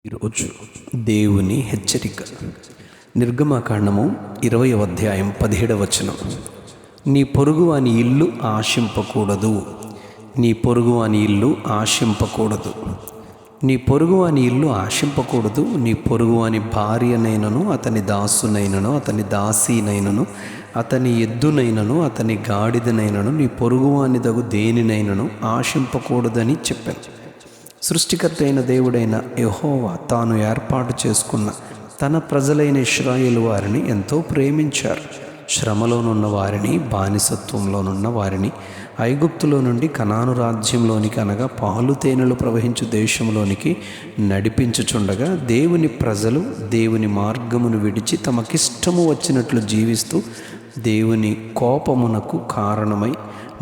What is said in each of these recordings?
ఈరోజు దేవుని హెచ్చరిక. నిర్గమకాండము 20వ అధ్యాయం 17వ వచనం. నీ పొరుగువాని ఇల్లు ఆశింపకూడదు. నీ పొరుగువాని ఇల్లు ఆశింపకూడదు. నీ పొరుగువాని ఇల్లు ఆశింపకూడదు. నీ పొరుగువాని భార్యనైనను, అతని దాసునైనను, అతని దాసీనైనను, అతని ఎద్దునైనను, అతని గాడిదనైనను, నీ పొరుగువాని దగు దేనినైనను ఆశింపకూడదని చెప్పాను. సృష్టికర్త అయిన దేవుడైన యెహోవా తాను ఏర్పాటు చేసుకున్న తన ప్రజలైన ఇశ్రాయేలు వారిని ఎంతో ప్రేమించారు. శ్రమలోనున్న వారిని, బానిసత్వంలోనున్న వారిని ఐగుప్తులో నుండి కనాను రాజ్యంలోనికి, అనగా పాలు తేనెలు ప్రవహించు దేశంలోనికి నడిపించుచుండగా దేవుని ప్రజలు దేవుని మార్గమును విడిచి తమకిష్టము వచ్చినట్లు జీవిస్తూ దేవుని కోపమునకు కారణమై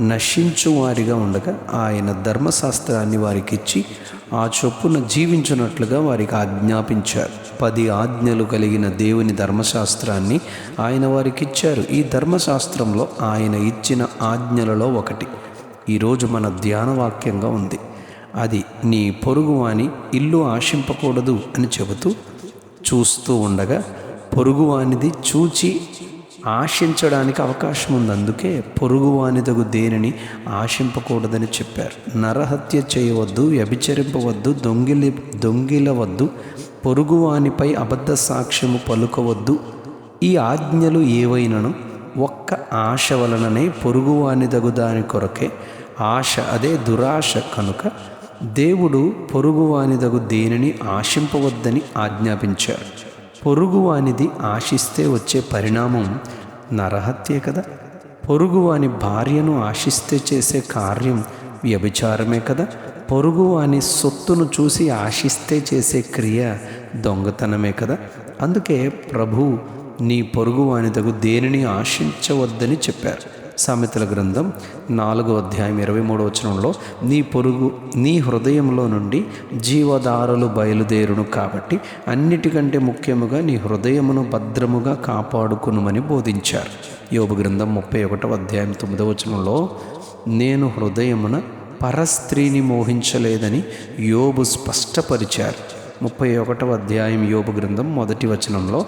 నశించు వారిగా ఉండగా ఆయన ధర్మశాస్త్రాన్ని వారికిచ్చి ఆ చొప్పున జీవించున్నట్లుగా వారికి ఆజ్ఞాపించారు. 10 ఆజ్ఞలు కలిగిన దేవుని ధర్మశాస్త్రాన్ని ఆయన వారికిచ్చారు. ఈ ధర్మశాస్త్రంలో ఆయన ఇచ్చిన ఆజ్ఞలలో ఒకటి ఈరోజు మన ధ్యానవాక్యంగా ఉంది. అది నీ పొరుగువాని ఇల్లు ఆశింపకూడదు అని చెబుతూ చూస్తూ ఉండగా పొరుగువానిది చూచి ఆశించడానికి అవకాశం ఉంది. అందుకే పొరుగువానిదగు దేనిని ఆశింపకూడదని చెప్పారు. నరహత్య చేయవద్దు, వ్యభిచరింపవద్దు, దొంగిలవద్దు, పొరుగువానిపై అబద్ధ సాక్ష్యము పలుకవద్దు. ఈ ఆజ్ఞలు ఏవైనను ఒక్క ఆశ వలననే పొరుగువానిదగు దాని కొరకే ఆశ, అదే దురాశ. కనుక దేవుడు పొరుగువానిదగు దేనిని ఆశింపవద్దని ఆజ్ఞాపించారు. పొరుగువానిది ఆశిస్తే వచ్చే పరిణామం నరహత్యే కదా. పొరుగువాని భార్యను ఆశిస్తే చేసే కార్యం వ్యభిచారమే కదా. పొరుగువాని సొత్తును చూసి ఆశిస్తే చేసే క్రియ దొంగతనమే కదా. అందుకే ప్రభు నీ పొరుగువానిదగు దేనిని ఆశించవద్దని చెప్పారు. సామెతల గ్రంథం 4వ అధ్యాయం 23వ వచనంలో నీ పొరుగు నీ హృదయంలో నుండి జీవధారలు బయలుదేరును, కాబట్టి అన్నిటికంటే ముఖ్యముగా నీ హృదయమును భద్రముగా కాపాడుకునుమని బోధించారు. యోబు గ్రంథం 31వ అధ్యాయం 9వ వచనంలో నేను హృదయమున పరస్త్రీని మోహించలేదని యోబు స్పష్టపరిచారు. 31వ అధ్యాయం యోబు గ్రంథం 1వ వచనంలో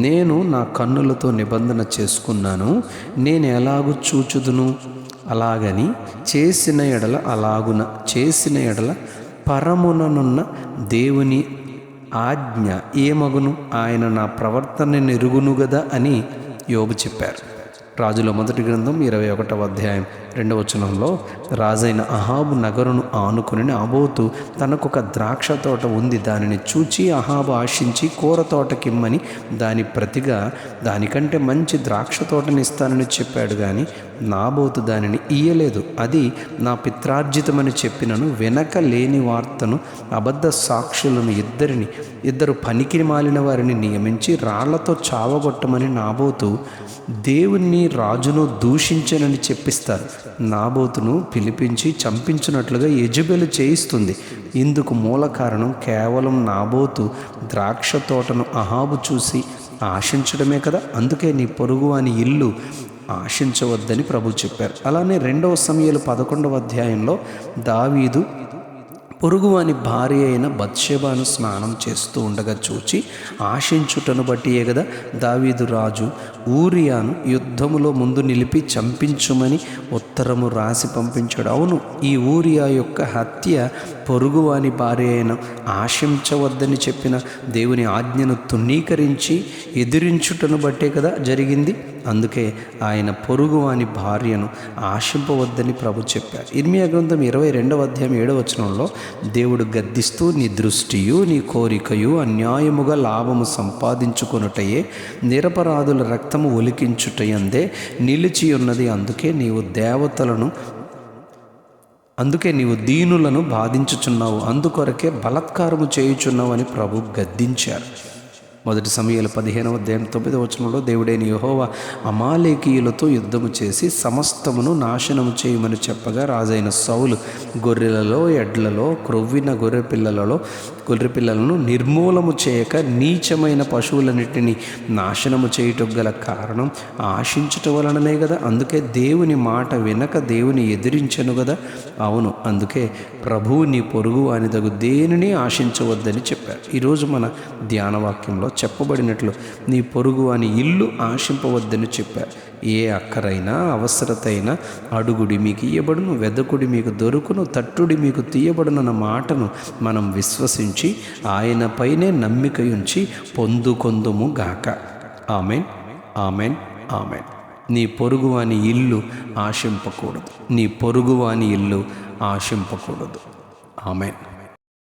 నేను నా కన్నులతో నిబంధన చేసుకున్నాను, నేను ఎలాగూ చూచుదును, అలాగని చేసిన ఎడల పరముననున్న దేవుని ఆజ్ఞ ఏమగును, ఆయన నా ప్రవర్తన నెరుగును గదా అని యోబు చెప్పారు. రాజుల 1వ గ్రంథం 21వ అధ్యాయం 2వ వచనంలో రాజైన అహాబు నగరును ఆనుకుని నాబోతు తనకొక ద్రాక్ష తోట ఉంది, దానిని చూచి అహాబు ఆశించి కూర తోటకిమ్మని దాని ప్రతిగా దానికంటే మంచి ద్రాక్ష తోటని ఇస్తానని చెప్పాడు. కానీ నాబోతు దానిని ఇయ్యలేదు. అది నా పిత్రార్జితమని చెప్పినను వెనక లేని వార్తను, అబద్ధ సాక్షులను ఇద్దరు పనికి మాలిన వారిని నియమించి రాళ్లతో చావగొట్టమని నాబోతు దేవుణ్ణి రాజును దూషించనని చెప్పిస్తారు. నాబోతును పిలిపించి చంపించినట్లుగా యెజెబెలు చేయిస్తుంది. ఇందుకు మూల కారణం కేవలం నాబోతు ద్రాక్ష తోటను అహాబు చూసి ఆశించడమే కదా. అందుకే నీ పొరుగువాని ఇల్లు ఆశించవద్దని ప్రభు చెప్పారు. అలానే 2వ సమూయేలు 11వ అధ్యాయంలో దావీదు పొరుగువాని భార్య అయిన బత్షెబాను స్నానం చేస్తూ ఉండగా చూచి ఆశించుటను బట్టియే కదా దావీదు రాజు ఊరియాను యుద్ధములో ముందు నిలిపి చంపించుమని ఉత్తరము రాసి పంపించాడు. అవును, ఈ ఊరియా యొక్క హత్య పొరుగువాని భార్య అయిన ఆశించవద్దని చెప్పిన దేవుని ఆజ్ఞను తుణీకరించి ఎదిరించుటను బట్టే కదా జరిగింది. అందుకే ఆయన పొరుగువాని భార్యను ఆశింపవద్దని ప్రభు చెప్పారు. ఇర్మియా గ్రంథం 22వ అధ్యాయం 7వ వచనంలో దేవుడు గద్దిస్తూ నీ దృష్టియు నీ కోరికయు అన్యాయముగా లాభము సంపాదించుకొనుటయే, నిరపరాధుల రక్తము ఒలికించుటయందే నిలిచి ఉన్నది. అందుకే నీవు దీనులను బాధించుచున్నావు, అందుకొరకే బలాత్కారము చేయుచున్నావు అని ప్రభు గద్దించారు. 1 సమూయేలు 15వ అధ్యాయం 9వ వచనంలో దేవుడైన యెహోవా అమాలేకీయులతో యుద్ధము చేసి సమస్తమును నాశనము చేయమని చెప్పగా రాజైన సౌలు గొర్రెలలో, ఎడ్లలో, క్రొవ్విన గొర్రె పిల్లలలో గొర్రె పిల్లలను నిర్మూలము చేయక నీచమైన పశువులన్నిటినీ నాశనము చేయుటకు గల కారణం ఆశించుట వలననే కదా. అందుకే దేవుని మాట వినక దేవుని ఎదిరించను కదా. అవును, అందుకే ప్రభువు నీ పొరుగు అని తగు దేనిని ఆశించవద్దని చెప్పారు. ఈరోజు మన ధ్యానవాక్యంలో చెప్పబడినట్లు నీ పొరుగు అని ఇల్లు ఆశింపవద్దని చెప్పారు. ఏ అక్కరైనా అవసరతైనా అడుగుడి మీకు ఇయ్యబడును, వెదకుడి మీకు దొరుకును, తట్టుడి మీకు తీయబడునన్న మాటను మనం విశ్వసించి ఆయన పైనే నమ్మిక ఉంచి పొందుకొందుము గాక. Amen, amen, amen. నీ పొరుగువాని ఇల్లు ఆశింపకూడదు. నీ పొరుగువాని ఇల్లు ఆశింపకూడదు. ఆమెన్.